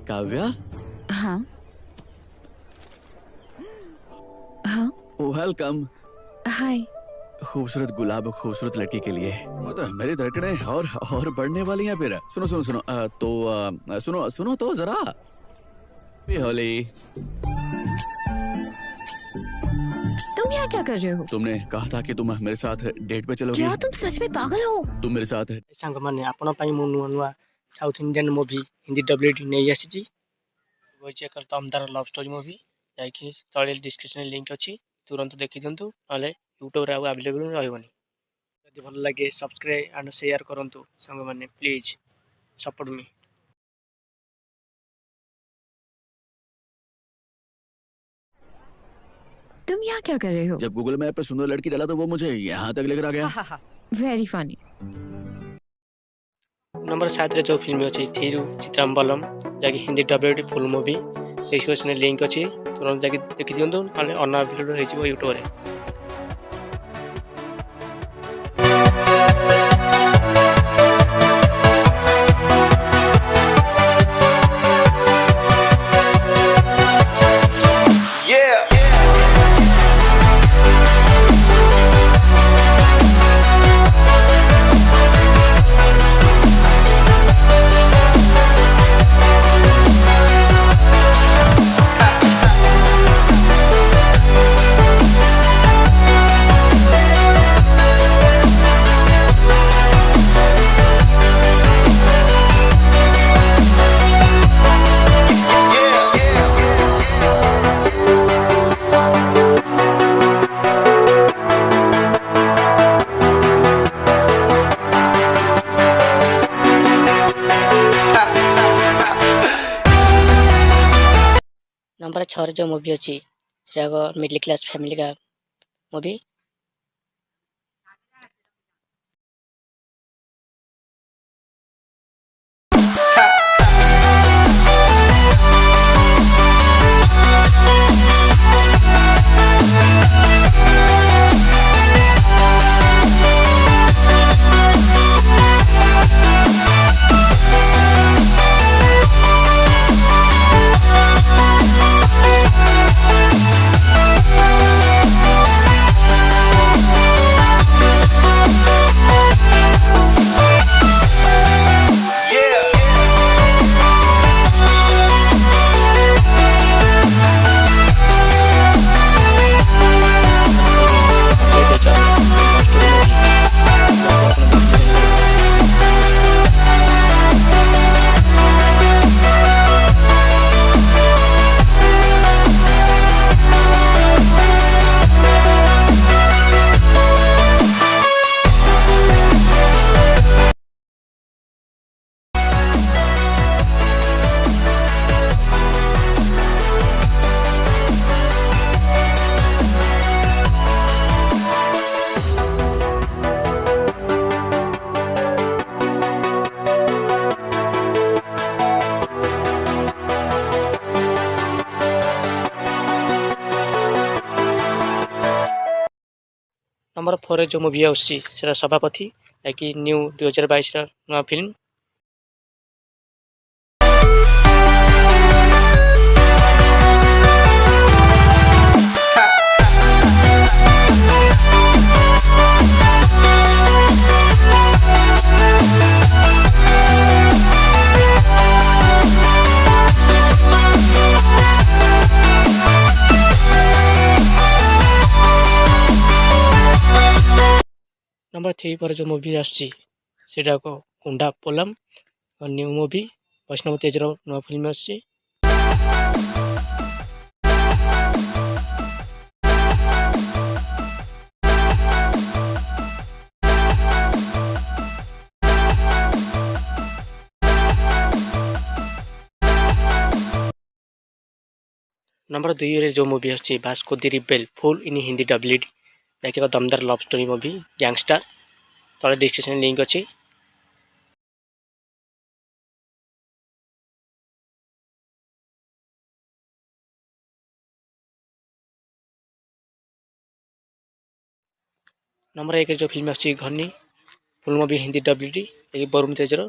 काव्या। हाँ हाँ वेलकम। हाय। खूबसूरत गुलाब खूबसूरत लड़की के लिए वो तो मेरी धड़कनें और बढ़ने वाली हैं फिर। सुनो सुनो सुनो सुनो सुनो तो जरा। होली। तुम यहाँ क्या कर रहे हो? तुमने कहा था कि तुम मेरे साथ डेट पे चलोगी। क्या तुम सच में पागल हो? तुम मेरे साथ सांग मैंने आपण नुआ नुआ south Indian movie Hindi WD नहीं आसी एक दमदार लव स्टोरी मूवी जाकि तले डिस्क्रिप्शन लिंक अच्छी तुरंत देखी दिंतु ना यूट्यूब आवेलेबल रही। जब भल लगे सब्सक्राइब एंड शेयर करूँ सांग मैंने प्लीज सपोर्ट मी। तुम यहाँ क्या कर रहे हो? जब गूगल मैप पे सुंदर लड़की डाला तो वो मुझे यहाँ तक लेकर आ गया। Very funny. नंबर 7 रे जो फिल्म अच्छी थिरु चित्रम्बलम जैकि Hindi dubbed full movie description link अच्छी तुरंत जाकि देखी दिंतु ना अनअवेलेबल हो यूट्यूब रे। नंबर 6 जो मूवी अच्छी मिडिल क्लास फैमिली का मूवी। नंबर 4 जो मूवी आसी सभापति कि न्यू 2022 नुआ फिल्म। नंबर 3 पर जो मूवी आसी कुंडा पोलम न्यू मूवी वैष्णव तेजर नुआ फिल्म आसी। नंबर 2 रे जो मूवी आसी भास्को the rebel full in Hindi dubbed जैकि दमदार लव स्टोरी मूवी गैंगस्टर तले डिस्क्रिप्शन लिंक अच्छी। नंबर 1 जो फिल्म आसी Ghani full movie Hindi dubbed Varun तेजर